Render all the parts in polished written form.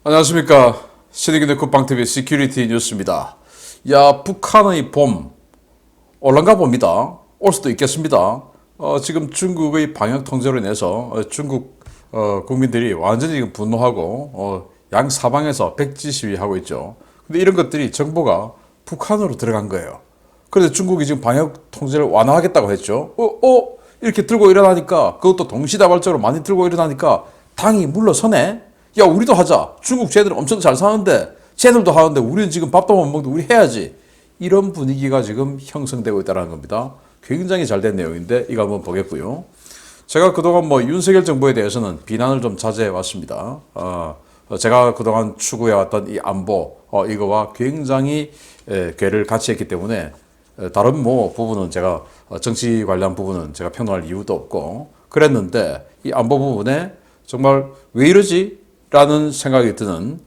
안녕하십니까. 신의균의 국방TV 시큐리티 뉴스입니다. 야, 북한의 봄 올란가 봅니다. 올 수도 있겠습니다. 지금 중국의 방역 통제로 인해서 중국 국민들이 완전히 지금 분노하고 양 사방에서 백지 시위하고 있죠. 근데 이런 것들이 정보가 북한으로 들어간 거예요. 그래서 중국이 지금 방역 통제를 완화하겠다고 했죠. 이렇게 들고 일어나니까, 그것도 동시다발적으로 많이 들고 일어나니까 당이 물러서네. 야, 우리도 하자. 중국 쟤들은 엄청 잘 사는데, 쟤들도 하는데 우리는 지금 밥도 못 먹는데 우리 해야지. 이런 분위기가 지금 형성되고 있다는 겁니다. 굉장히 잘 된 내용인데 이거 한번 보겠고요. 제가 그동안 윤석열 정부에 대해서는 비난을 좀 자제해 왔습니다. 제가 그동안 추구해왔던 이 안보 이거와 굉장히 궤를 같이 했기 때문에 다른 부분은 제가 정치 관련 부분은 제가 평론할 이유도 없고 그랬는데, 이 안보 부분에 정말 왜 이러지? 라는 생각이 드는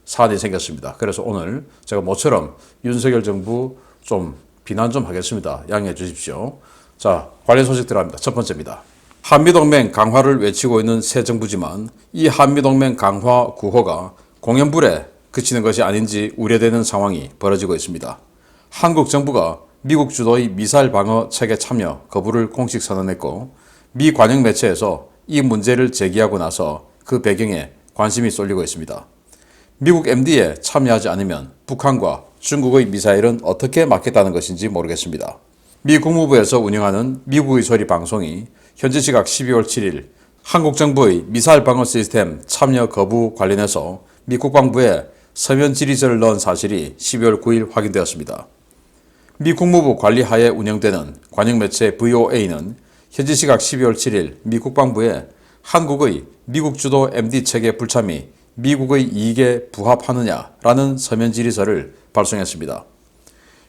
사안이 생겼습니다. 그래서 오늘 제가 모처럼 윤석열 정부 좀 비난 좀 하겠습니다. 양해해 주십시오. 자, 관련 소식 들어갑니다. 첫 번째입니다. 한미동맹 강화를 외치고 있는 새 정부지만 이 한미동맹 강화 구호가 공연불에 그치는 것이 아닌지 우려되는 상황이 벌어지고 있습니다. 한국 정부가 미국 주도의 미사일 방어 체계 참여 거부를 공식 선언했고, 미 관영 매체에서 이 문제를 제기하고 나서 그 배경에 관심이 쏠리고 있습니다. 미국 MD에 참여하지 않으면 북한과 중국의 미사일은 어떻게 막겠다는 것인지 모르겠습니다. 미 국무부에서 운영하는 미국의 소리 방송이 현지 시각 12월 7일 한국 정부의 미사일 방어 시스템 참여 거부 관련해서 미 국방부에 서면 질의서를 넣은 사실이 12월 9일 확인되었습니다. 미 국무부 관리하에 운영되는 관영매체 VOA는 현지 시각 12월 7일 미 국방부에 한국의 미국 주도 MD 체계 불참이 미국의 이익에 부합하느냐라는 서면 질의서를 발송했습니다.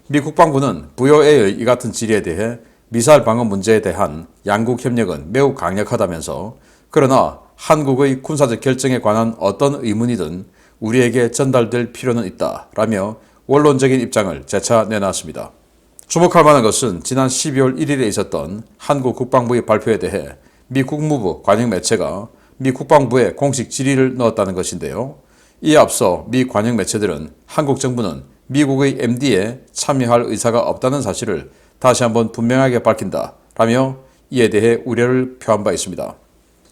미 국방부는 VOA의 이 같은 질의에 대해 미사일 방어 문제에 대한 양국 협력은 매우 강력하다면서, 그러나 한국의 군사적 결정에 관한 어떤 의문이든 우리에게 전달될 필요는 있다라며 원론적인 입장을 재차 내놨습니다. 주목할 만한 것은 지난 12월 1일에 있었던 한국 국방부의 발표에 대해 미 국무부 관영 매체가 미 국방부에 공식 질의를 넣었다는 것인데요. 이에 앞서 미 관영 매체들은 한국 정부는 미국의 MD에 참여할 의사가 없다는 사실을 다시 한번 분명하게 밝힌다라며 이에 대해 우려를 표한 바 있습니다.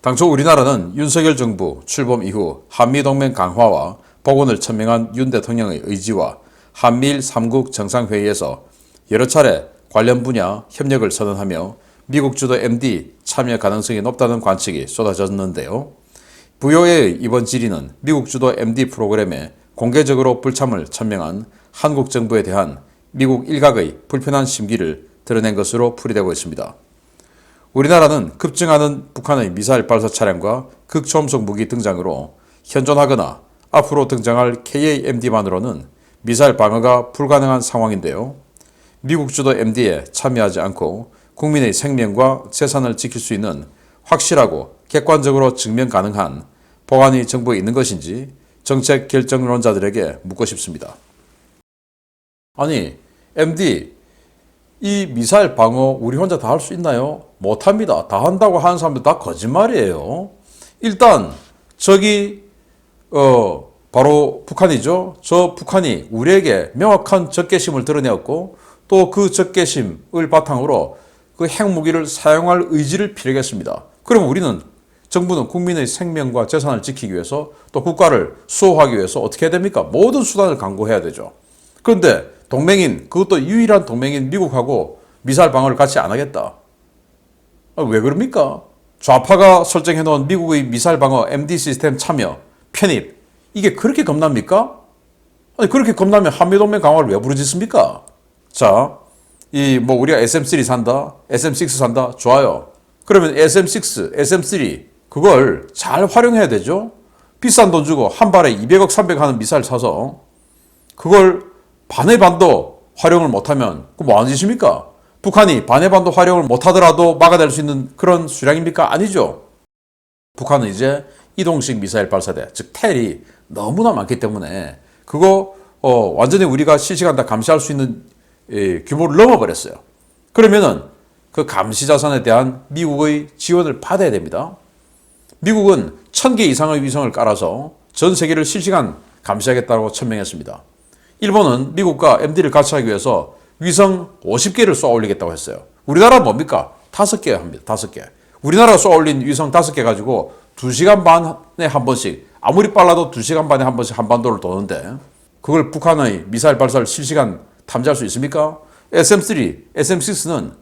당초 우리나라는 윤석열 정부 출범 이후 한미동맹 강화와 복원을 천명한 윤 대통령의 의지와 한미일 3국 정상회의에서 여러 차례 관련 분야 협력을 선언하며 미국 주도 MD 참여 가능성이 높다는 관측이 쏟아졌는데요. VOA의 이번 질의는 미국 주도 MD 프로그램에 공개적으로 불참을 천명한 한국 정부에 대한 미국 일각의 불편한 심기를 드러낸 것으로 풀이되고 있습니다. 우리나라는 급증하는 북한의 미사일 발사 차량과 극초음속 무기 등장으로 현존하거나 앞으로 등장할 KAMD만으로는 미사일 방어가 불가능한 상황인데요. 미국 주도 MD에 참여하지 않고 국민의 생명과 재산을 지킬 수 있는 확실하고 객관적으로 증명 가능한 법안이 정부에 있는 것인지 정책 결정론자들에게 묻고 싶습니다. 아니, MD, 이 미사일 방어 우리 혼자 다 할 수 있나요? 못합니다. 다 한다고 하는 사람들 다 거짓말이에요. 일단 저기 바로 북한이죠. 저 북한이 우리에게 명확한 적개심을 드러내었고, 또 그 적개심을 바탕으로 그 핵무기를 사용할 의지를 피력했습니다. 그럼 우리는, 정부는 국민의 생명과 재산을 지키기 위해서, 또 국가를 수호하기 위해서 어떻게 해야 됩니까? 모든 수단을 강구해야 되죠. 그런데 동맹인, 그것도 유일한 동맹인 미국하고 미사일 방어를 같이 안 하겠다. 왜 그럽니까? 좌파가 설정해 놓은 미국의 미사일 방어 MD 시스템 참여, 편입, 이게 그렇게 겁납니까? 아니, 그렇게 겁나면 한미동맹 강화를 왜 부르짖습니까? 자, 우리가 SM3 산다, SM6 산다, 좋아요. 그러면 SM6, SM3 그걸 잘 활용해야 되죠. 비싼 돈 주고 한 발에 200억, 300억 하는 미사일 사서 그걸 반의 반도 활용을 못하면 그 뭐하는 짓입니까? 북한이 반의 반도 활용을 못하더라도 막아낼 수 있는 그런 수량입니까? 아니죠. 북한은 이제 이동식 미사일 발사대, 즉 텔이 너무나 많기 때문에 그거 완전히 우리가 실시간 다 감시할 수 있는 규모를 넘어버렸어요. 그러면은 그 감시 자산에 대한 미국의 지원을 받아야 됩니다. 미국은 1000개 이상의 위성을 깔아서 전 세계를 실시간 감시하겠다고 천명했습니다. 일본은 미국과 MD를 같이 하기 위해서 위성 50개를 쏘아 올리겠다고 했어요. 우리나라 뭡니까? 5개 합니다. 5개. 우리나라가 쏘아 올린 위성 5개 가지고 2시간 반에 한 번씩, 아무리 빨라도 2시간 반에 한 번씩 한반도를 도는데 그걸 북한의 미사일 발사를 실시간 탐지할 수 있습니까? SM3, SM6는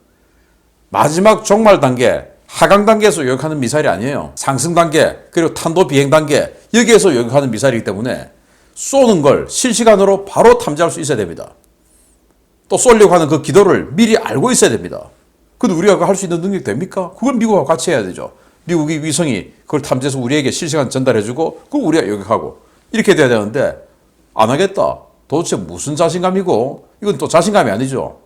마지막 종말 단계, 하강 단계에서 요격하는 미사일이 아니에요. 상승 단계, 그리고 탄도 비행 단계, 여기에서 요격하는 미사일이기 때문에 쏘는 걸 실시간으로 바로 탐지할 수 있어야 됩니다. 또 쏘려고 하는 그 기도를 미리 알고 있어야 됩니다. 근데 우리가 할 수 있는 능력이 됩니까? 그건 미국하고 같이 해야 되죠. 미국이 위성이 그걸 탐지해서 우리에게 실시간 전달해주고 그걸 우리가 요격하고 이렇게 돼야 되는데 안 하겠다. 도대체 무슨 자신감이고 이건 또 자신감이 아니죠.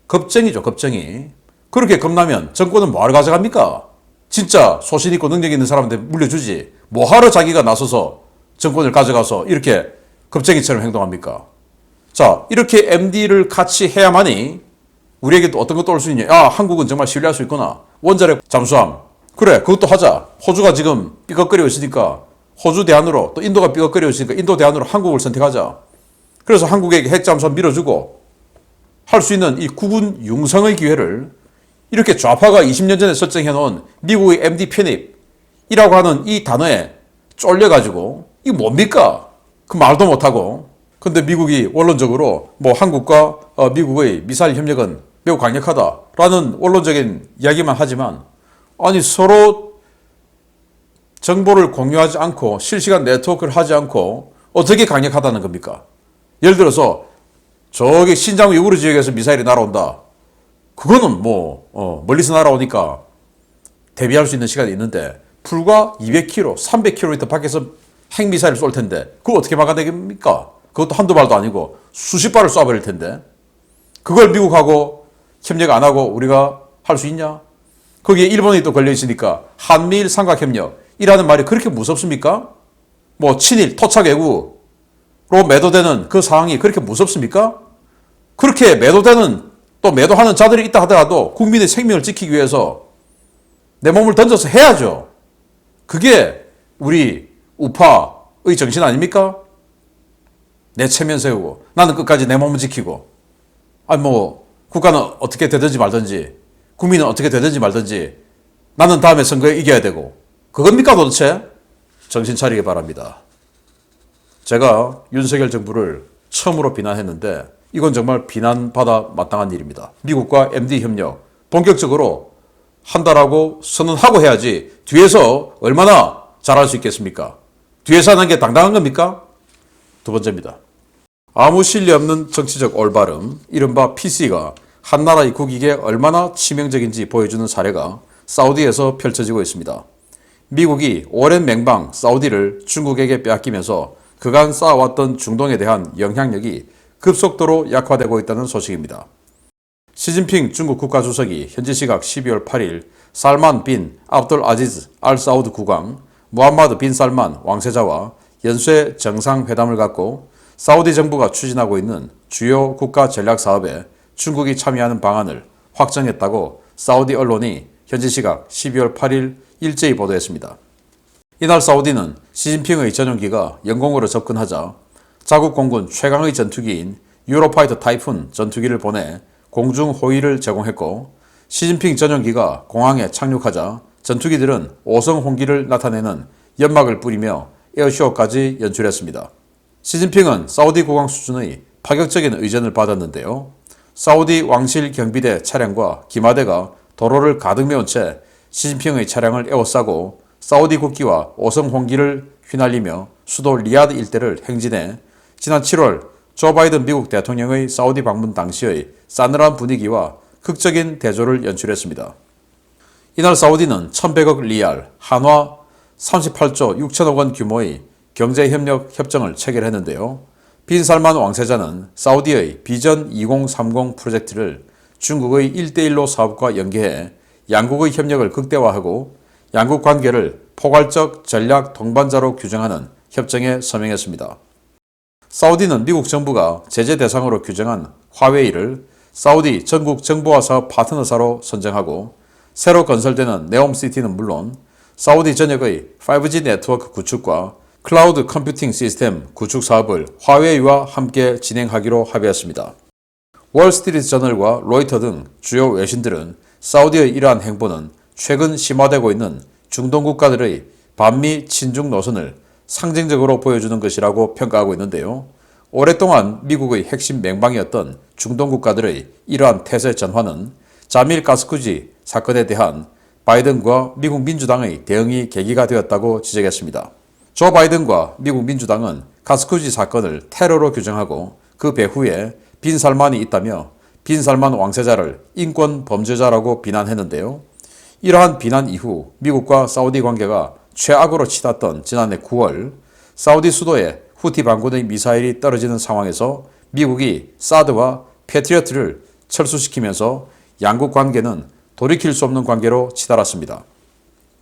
겁쟁이죠, 겁쟁이. 그렇게 겁나면 정권은 뭐하러 가져갑니까? 진짜 소신 있고 능력 있는 사람한테 물려주지. 뭐하러 자기가 나서서 정권을 가져가서 이렇게 겁쟁이처럼 행동합니까? 자, 이렇게 MD를 같이 해야만이 우리에게 또 어떤 것도 올 수 있냐. 야, 한국은 정말 신뢰할 수 있구나. 원자력 잠수함. 그래, 그것도 하자. 호주가 지금 삐걱거리고 있으니까 호주 대안으로, 또 인도가 삐걱거리고 있으니까 인도 대안으로 한국을 선택하자. 그래서 한국에게 핵잠수함 밀어주고 할 수 있는 이 국군 융성의 기회를 이렇게 좌파가 20년 전에 설정해 놓은 미국의 MD 편입이라고 하는 이 단어에 쫄려가지고 이게 뭡니까? 그 말도 못하고. 근데 미국이 원론적으로 뭐 한국과 미국의 미사일 협력은 매우 강력하다라는 원론적인 이야기만 하지만 아니 서로 정보를 공유하지 않고 실시간 네트워크를 하지 않고 어떻게 강력하다는 겁니까? 예를 들어서 저기 신장 우이구르 지역에서 미사일이 날아온다. 그거는 뭐 멀리서 날아오니까 대비할 수 있는 시간이 있는데 불과 200km, 300km 밖에서 핵미사일을 쏠 텐데 그거 어떻게 막아내겠습니까? 그것도 한두 발도 아니고 수십 발을 쏴버릴 텐데 그걸 미국하고 협력 안 하고 우리가 할 수 있냐? 거기에 일본이 또 걸려 있으니까 한미일 삼각협력이라는 말이 그렇게 무섭습니까? 뭐 친일, 토착 외구로 매도되는 그 상황이 그렇게 무섭습니까? 그렇게 매도되는 또 매도하는 자들이 있다 하더라도 국민의 생명을 지키기 위해서 내 몸을 던져서 해야죠. 그게 우리 우파의 정신 아닙니까? 내 체면 세우고 나는 끝까지 내 몸을 지키고 아니 뭐 국가는 어떻게 되든지 말든지 국민은 어떻게 되든지 말든지 나는 다음에 선거에 이겨야 되고 그겁니까 도대체? 정신 차리기 바랍니다. 제가 윤석열 정부를 처음으로 비난했는데 이건 정말 비난받아 마땅한 일입니다. 미국과 MD 협력 본격적으로 한다라고 선언하고 해야지 뒤에서 얼마나 잘할 수 있겠습니까? 뒤에서 하는 게 당당한 겁니까? 두 번째입니다. 아무 신뢰 없는 정치적 올바름, 이른바 PC가 한 나라의 국익에 얼마나 치명적인지 보여주는 사례가 사우디에서 펼쳐지고 있습니다. 미국이 오랜 맹방 사우디를 중국에게 빼앗기면서 그간 쌓아왔던 중동에 대한 영향력이 급속도로 약화되고 있다는 소식입니다. 시진핑 중국 국가주석이 현지 시각 12월 8일 살만 빈 압돌 아지즈 알 사우드 국왕, 무함마드 빈 살만 왕세자와 연쇄 정상회담을 갖고 사우디 정부가 추진하고 있는 주요 국가 전략 사업에 중국이 참여하는 방안을 확정했다고 사우디 언론이 현지 시각 12월 8일 일제히 보도했습니다. 이날 사우디는 시진핑의 전용기가 영공으로 접근하자 자국 공군 최강의 전투기인 유로파이터 타이푼 전투기를 보내 공중 호위를 제공했고 시진핑 전용기가 공항에 착륙하자 전투기들은 5성 홍기를 나타내는 연막을 뿌리며 에어쇼까지 연출했습니다. 시진핑은 사우디 국왕 수준의 파격적인 의전을 받았는데요. 사우디 왕실 경비대 차량과 기마대가 도로를 가득 메운 채 시진핑의 차량을 에워싸고 사우디 국기와 5성 홍기를 휘날리며 수도 리야드 일대를 행진해 지난 7월 조 바이든 미국 대통령의 사우디 방문 당시의 싸늘한 분위기와 극적인 대조를 연출했습니다. 이날 사우디는 1100억 리알, 한화 38조 6천억 원 규모의 경제협력 협정을 체결했는데요. 빈 살만 왕세자는 사우디의 비전 2030 프로젝트를 중국의 1대1로 사업과 연계해 양국의 협력을 극대화하고 양국 관계를 포괄적 전략 동반자로 규정하는 협정에 서명했습니다. 사우디는 미국 정부가 제재 대상으로 규정한 화웨이를 사우디 전국 정보화 사업 파트너사로 선정하고 새로 건설되는 네옴시티는 물론 사우디 전역의 5G 네트워크 구축과 클라우드 컴퓨팅 시스템 구축 사업을 화웨이와 함께 진행하기로 합의했습니다. 월스트리트 저널과 로이터 등 주요 외신들은 사우디의 이러한 행보는 최근 심화되고 있는 중동 국가들의 반미 친중 노선을 상징적으로 보여주는 것이라고 평가하고 있는데요. 오랫동안 미국의 핵심 맹방이었던 중동 국가들의 이러한 태세 전환은 자밀 가스쿠지 사건에 대한 바이든과 미국 민주당의 대응이 계기가 되었다고 지적했습니다. 조 바이든과 미국 민주당은 가스쿠지 사건을 테러로 규정하고 그 배후에 빈 살만이 있다며 빈 살만 왕세자를 인권 범죄자라고 비난했는데요. 이러한 비난 이후 미국과 사우디 관계가 최악으로 치닫던 지난해 9월 사우디 수도에 후티 반군의 미사일이 떨어지는 상황에서 미국이 사드와 패트리어트를 철수시키면서 양국 관계는 돌이킬 수 없는 관계로 치달았습니다.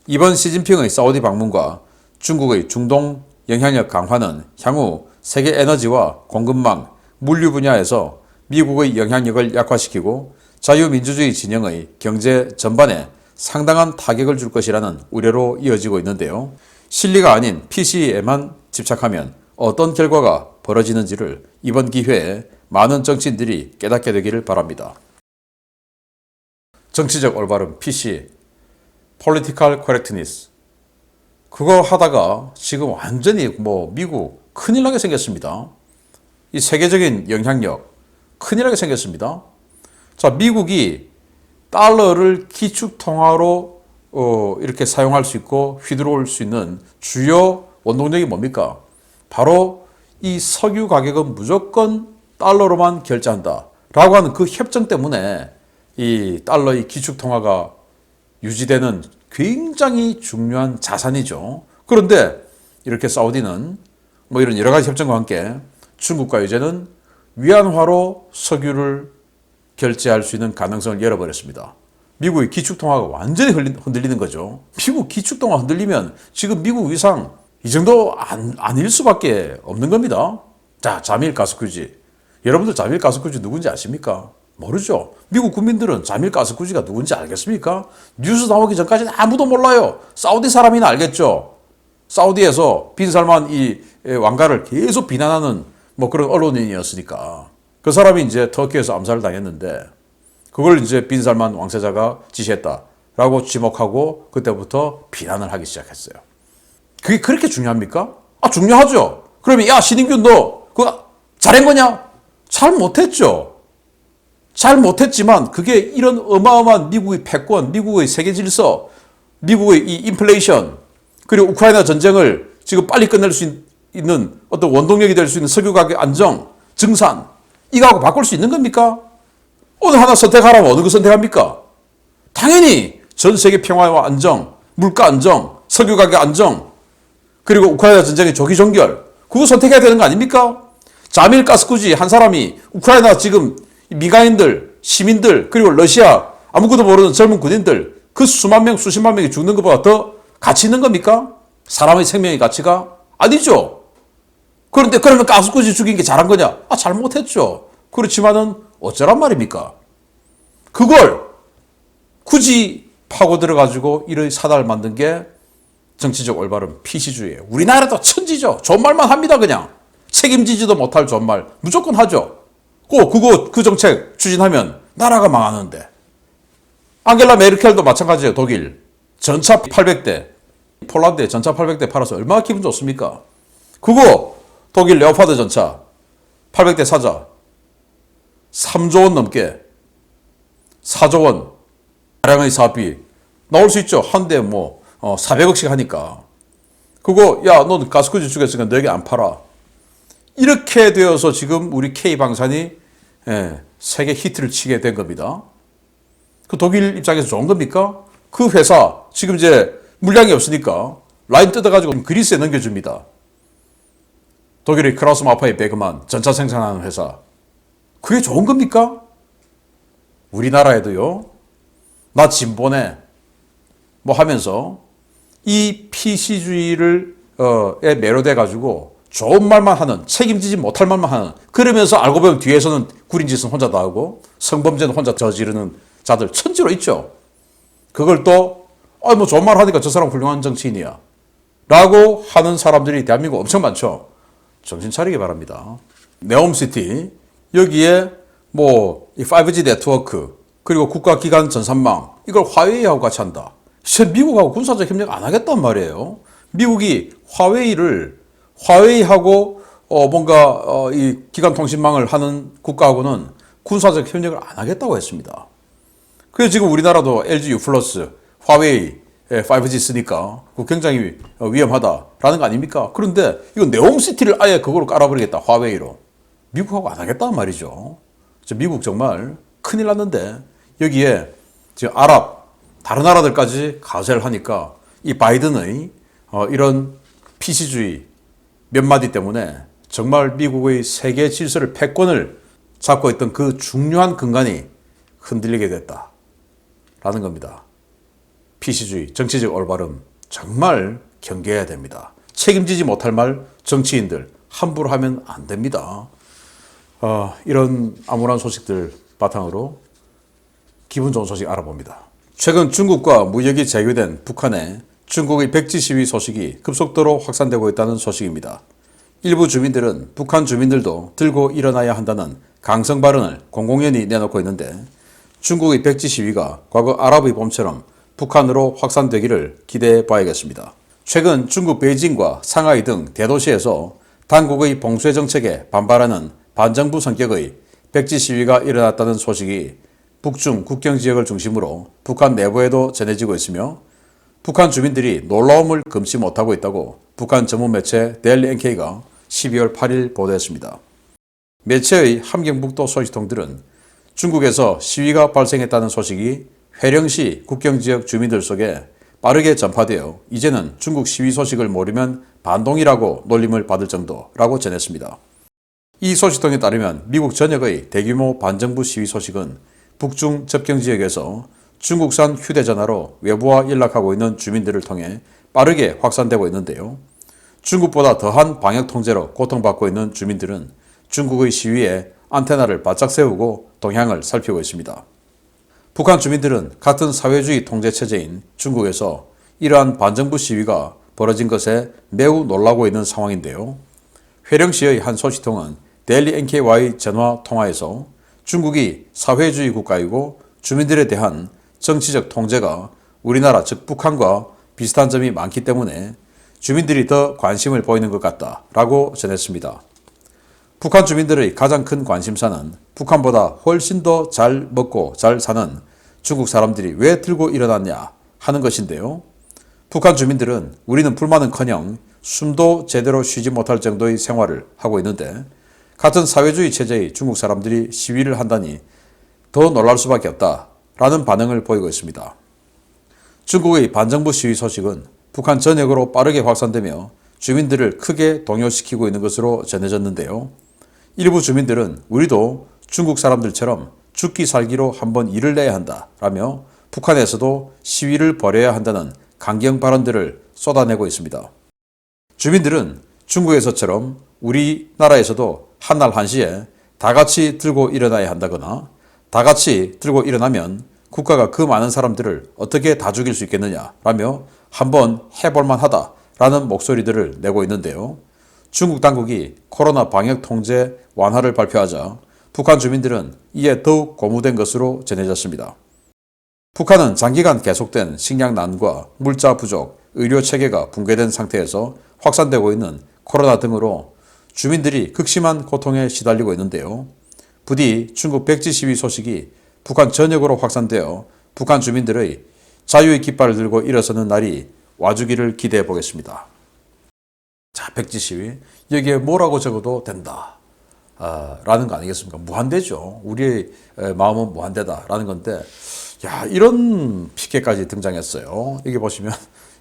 이번 시진핑의 사우디 방문과 중국의 중동 영향력 강화는 향후 세계 에너지와 공급망, 물류 분야에서 미국의 영향력을 약화시키고 자유민주주의 진영의 경제 전반에 상당한 타격을 줄 것이라는 우려로 이어지고 있는데요. 실리가 아닌 PC에만 집착하면 어떤 결과가 벌어지는지를 이번 기회에 많은 정치인들이 깨닫게 되기를 바랍니다. 정치적 올바름 PC, Political Correctness. 그거 하다가 지금 완전히 미국 큰일 나게 생겼습니다. 이 세계적인 영향력 큰일 나게 생겼습니다. 자, 미국이 달러를 기축통화로 이렇게 사용할 수 있고 휘두를 수 있는 주요 원동력이 뭡니까? 바로 이 석유 가격은 무조건 달러로만 결제한다 라고 하는 그 협정 때문에 이 달러의 기축통화가 유지되는 굉장히 중요한 자산이죠. 그런데 이렇게 사우디는 이런 여러 가지 협정과 함께 중국과 이제는 위안화로 석유를 결제할 수 있는 가능성을 열어버렸습니다. 미국의 기축통화가 완전히 흔들리는 거죠. 미국 기축통화 흔들리면 지금 미국 위상 이 정도 아닐 수밖에 없는 겁니다. 자, 자밀 가스쿠지. 여러분들 자밀 가스쿠지 누군지 아십니까? 모르죠. 미국 국민들은 자밀 가스쿠지가 누군지 알겠습니까? 뉴스 나오기 전까지는 아무도 몰라요. 사우디 사람이나 알겠죠. 사우디에서 빈살만 이 왕가를 계속 비난하는 그런 언론인이었으니까. 그 사람이 이제 터키에서 암살을 당했는데 그걸 이제 빈살만 왕세자가 지시했다라고 지목하고 그때부터 비난을 하기 시작했어요. 그게 그렇게 중요합니까? 중요하죠. 그러면 야, 신인균 너 그거 잘한 거냐? 잘 못했죠. 잘 못했지만 그게 이런 어마어마한 미국의 패권, 미국의 세계 질서, 미국의 이 인플레이션, 그리고 우크라이나 전쟁을 지금 빨리 끝낼 수 있는 어떤 원동력이 될 수 있는 석유 가격 안정, 증산, 이거하고 바꿀 수 있는 겁니까? 어느 하나 선택하라면 어느 거 선택합니까? 당연히 전 세계 평화와 안정, 물가 안정, 석유 가격 안정, 그리고 우크라이나 전쟁의 조기 종결, 그거 선택해야 되는 거 아닙니까? 자밀 가스쿠지 한 사람이 우크라이나 지금 민간인들, 시민들, 그리고 러시아 아무것도 모르는 젊은 군인들 그 수만 명, 수십만 명이 죽는 것보다 더 가치 있는 겁니까? 사람의 생명의 가치가? 아니죠. 그런데 그러면 가스쿠지 죽인 게 잘한 거냐? 잘못했죠. 그렇지만은 어쩌란 말입니까? 그걸 굳이 파고 들어가지고 이런 사달을 만든 게 정치적 올바른 PC주의예요. 우리나라도 천지죠. 좋은 말만 합니다. 그냥 책임지지도 못할 좋은 말 무조건 하죠. 그 정책 추진하면 나라가 망하는데. 앙겔라 메르켈도 마찬가지예요. 독일 전차 800대, 폴란드에 전차 800대 팔아서 얼마나 기분 좋습니까? 그거 독일 레오파드 전차 800대 사자 3조 원 넘게 4조 원 가량의 사업비 나올 수 있죠. 한 대 400억씩 하니까. 그거 야, 너 가스쿠지 주겠으니까 너에게 안 팔아. 이렇게 되어서 지금 우리 K방산이 세계 히트를 치게 된 겁니다. 그 독일 입장에서 좋은 겁니까? 그 회사 지금 이제 물량이 없으니까 라인 뜯어가지고 그리스에 넘겨줍니다. 독일의 크라우스 마파의 베그만 전차 생산하는 회사. 그게 좋은 겁니까? 우리나라에도요. 나 진보네 하면서 이 PC주의를 에 매료돼 가지고 좋은 말만 하는, 책임지지 못할 말만 하는, 그러면서 알고 보면 뒤에서는 구린 짓은 혼자 다 하고 성범죄는 혼자 저지르는 자들 천지로 있죠. 그걸 또 좋은 말 하니까 저 사람 훌륭한 정치인이야. 라고 하는 사람들이 대한민국 엄청 많죠. 정신 차리기 바랍니다. 네옴시티, 여기에 뭐 5G 네트워크, 그리고 국가기관 전산망, 이걸 화웨이하고 같이 한다. 미국하고 군사적 협력 안 하겠단 말이에요. 미국이 화웨이하고 이 기관 통신망을 하는 국가하고는 군사적 협력을 안 하겠다고 했습니다. 그래서 지금 우리나라도 LG U+, 화웨이 5G 쓰니까 그거 굉장히 위험하다라는 거 아닙니까? 그런데 이거 네옴시티를 아예 그거로 깔아버리겠다, 화웨이로. 미국하고 안 하겠단 말이죠. 미국 정말 큰일 났는데 여기에 지금 다른 나라들까지 가세를 하니까 이 바이든의 이런 PC주의 몇 마디 때문에 정말 미국의 세계 질서를 패권을 잡고 있던 그 중요한 근간이 흔들리게 됐다라는 겁니다. PC주의, 정치적 올바름 정말 경계해야 됩니다. 책임지지 못할 말 정치인들 함부로 하면 안 됩니다. 이런 암울한 소식들 바탕으로 기분 좋은 소식 알아봅니다. 최근 중국과 무역이 재개된 북한에 중국의 백지 시위 소식이 급속도로 확산되고 있다는 소식입니다. 일부 주민들은 북한 주민들도 들고 일어나야 한다는 강성 발언을 공공연히 내놓고 있는데 중국의 백지 시위가 과거 아랍의 봄처럼 북한으로 확산되기를 기대해 봐야겠습니다. 최근 중국 베이징과 상하이 등 대도시에서 당국의 봉쇄 정책에 반발하는 반정부 성격의 백지 시위가 일어났다는 소식이 북중 국경 지역을 중심으로 북한 내부에도 전해지고 있으며 북한 주민들이 놀라움을 금치 못하고 있다고 북한 전문 매체 데일리 NK가 12월 8일 보도했습니다. 매체의 함경북도 소식통들은 중국에서 시위가 발생했다는 소식이 회령시 국경지역 주민들 속에 빠르게 전파되어 이제는 중국 시위 소식을 모르면 반동이라고 놀림을 받을 정도라고 전했습니다. 이 소식통에 따르면 미국 전역의 대규모 반정부 시위 소식은 북중 접경지역에서 중국산 휴대전화로 외부와 연락하고 있는 주민들을 통해 빠르게 확산되고 있는데요. 중국보다 더한 방역 통제로 고통받고 있는 주민들은 중국의 시위에 안테나를 바짝 세우고 동향을 살피고 있습니다. 북한 주민들은 같은 사회주의 통제체제인 중국에서 이러한 반정부 시위가 벌어진 것에 매우 놀라고 있는 상황인데요. 회령시의 한 소식통은 데일리 NK와의 전화 통화에서 중국이 사회주의 국가이고 주민들에 대한 정치적 통제가 우리나라 즉 북한과 비슷한 점이 많기 때문에 주민들이 더 관심을 보이는 것 같다라고 전했습니다. 북한 주민들의 가장 큰 관심사는 북한보다 훨씬 더 잘 먹고 잘 사는 중국 사람들이 왜 들고 일어났냐 하는 것인데요. 북한 주민들은 우리는 불만은커녕 숨도 제대로 쉬지 못할 정도의 생활을 하고 있는데 같은 사회주의 체제의 중국 사람들이 시위를 한다니 더 놀랄 수밖에 없다라는 반응을 보이고 있습니다. 중국의 반정부 시위 소식은 북한 전역으로 빠르게 확산되며 주민들을 크게 동요시키고 있는 것으로 전해졌는데요. 일부 주민들은 우리도 중국 사람들처럼 죽기 살기로 한번 일을 내야 한다라며 북한에서도 시위를 벌여야 한다는 강경 발언들을 쏟아내고 있습니다. 주민들은 중국에서처럼 우리나라에서도 한날 한시에 다 같이 들고 일어나야 한다거나 다 같이 들고 일어나면 국가가 그 많은 사람들을 어떻게 다 죽일 수 있겠느냐라며 한번 해볼만 하다라는 목소리들을 내고 있는데요. 중국 당국이 코로나 방역 통제 완화를 발표하자 북한 주민들은 이에 더욱 고무된 것으로 전해졌습니다. 북한은 장기간 계속된 식량난과 물자 부족, 의료 체계가 붕괴된 상태에서 확산되고 있는 코로나 등으로 주민들이 극심한 고통에 시달리고 있는데요. 부디 중국 백지 시위 소식이 북한 전역으로 확산되어 북한 주민들의 자유의 깃발을 들고 일어서는 날이 와주기를 기대해 보겠습니다. 자, 백지 시위. 여기에 뭐라고 적어도 된다. 라는 거 아니겠습니까? 무한대죠. 우리의 마음은 무한대다라는 건데, 야, 이런 피켓까지 등장했어요. 이게 보시면,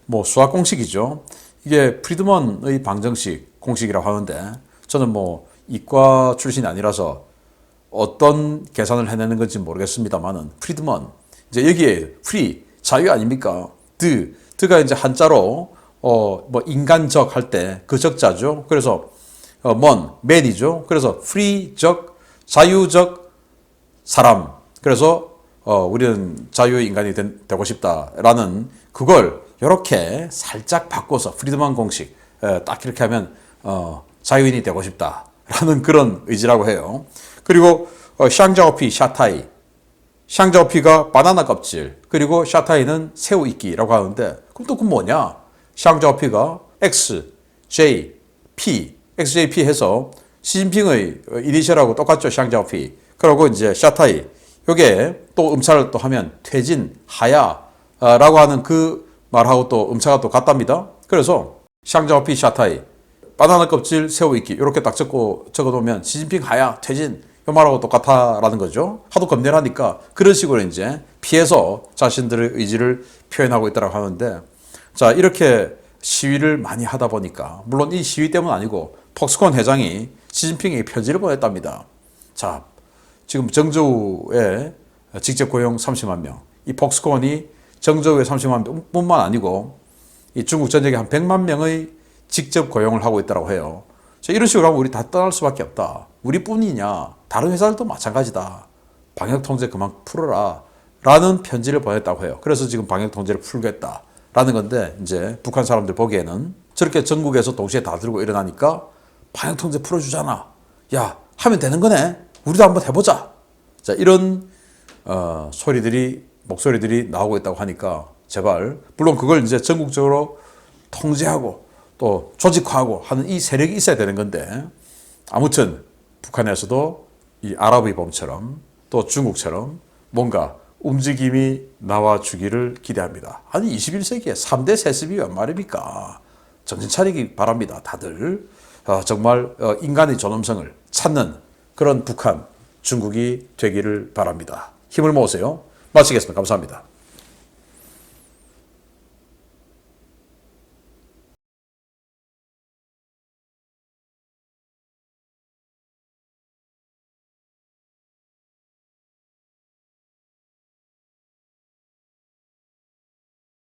뭐, 수학 공식이죠. 이게 프리드먼의 방정식 공식이라고 하는데, 저는 뭐, 이과 출신이 아니라서 어떤 계산을 해내는 건지 모르겠습니다만은, 프리드먼. 이제 여기에 free, 자유 아닙니까? 드가 이제 한자로, 뭐, 인간적 할 때 그 적자죠. 그래서, man이죠. 그래서 free적, 자유적 사람. 그래서 우리는 자유의 인간이 되고 싶다라는 그걸 이렇게 살짝 바꿔서 프리드만 공식 딱 이렇게 하면 자유인이 되고 싶다라는 그런 의지라고 해요. 그리고 샹자오피, 샤타이. 샹자오피가 바나나 껍질, 그리고 샤타이는 새우 이끼라고 하는데 그럼 또 그 뭐냐? 샹자오피가 X, J, P, XJP 해서 시진핑의 이니셜하고 똑같죠. 샹자오피. 그리고 이제 샤타이. 요게 또 음차를 또 하면 퇴진, 하야라고 하는 그 말하고 또 음차가 또 같답니다. 그래서 샹자오피, 샤타이, 바나나 껍질, 새우 이끼 이렇게 딱 적어놓으면 시진핑 하야, 퇴진 이 말하고 똑같다라는 거죠. 하도 겁내라니까 그런 식으로 이제 피해서 자신들의 의지를 표현하고 있다고 하는데, 자, 이렇게 시위를 많이 하다 보니까, 물론 이 시위 때문 아니고 폭스콘 회장이 시진핑에게 편지를 보냈답니다. 자, 지금 정저우에 직접 고용 30만 명, 이 폭스콘이 정저우에 30만 명뿐만 아니고 이 중국 전역에 한 100만 명의 직접 고용을 하고 있다고 해요. 자, 이런 식으로 하면 우리 다 떠날 수밖에 없다. 우리뿐이냐? 다른 회사들도 마찬가지다. 방역 통제 그만 풀어라. 라는 편지를 보냈다고 해요. 그래서 지금 방역 통제를 풀겠다. 라는 건데, 이제 북한 사람들 보기에는 저렇게 전국에서 동시에 다 들고 일어나니까 방역 통제 풀어주잖아. 야, 하면 되는 거네. 우리도 한번 해보자. 자, 이런 목소리들이 나오고 있다고 하니까 제발, 물론 그걸 이제 전국적으로 통제하고 또 조직화하고 하는 이 세력이 있어야 되는 건데, 아무튼 북한에서도 이 아랍의 봄처럼 또 중국처럼 뭔가 움직임이 나와주기를 기대합니다. 아니 21세기에 3대 세습이 웬 말입니까? 정신 차리기 바랍니다. 다들 정말 인간의 존엄성을 찾는 그런 북한, 중국이 되기를 바랍니다. 힘을 모으세요. 마치겠습니다. 감사합니다.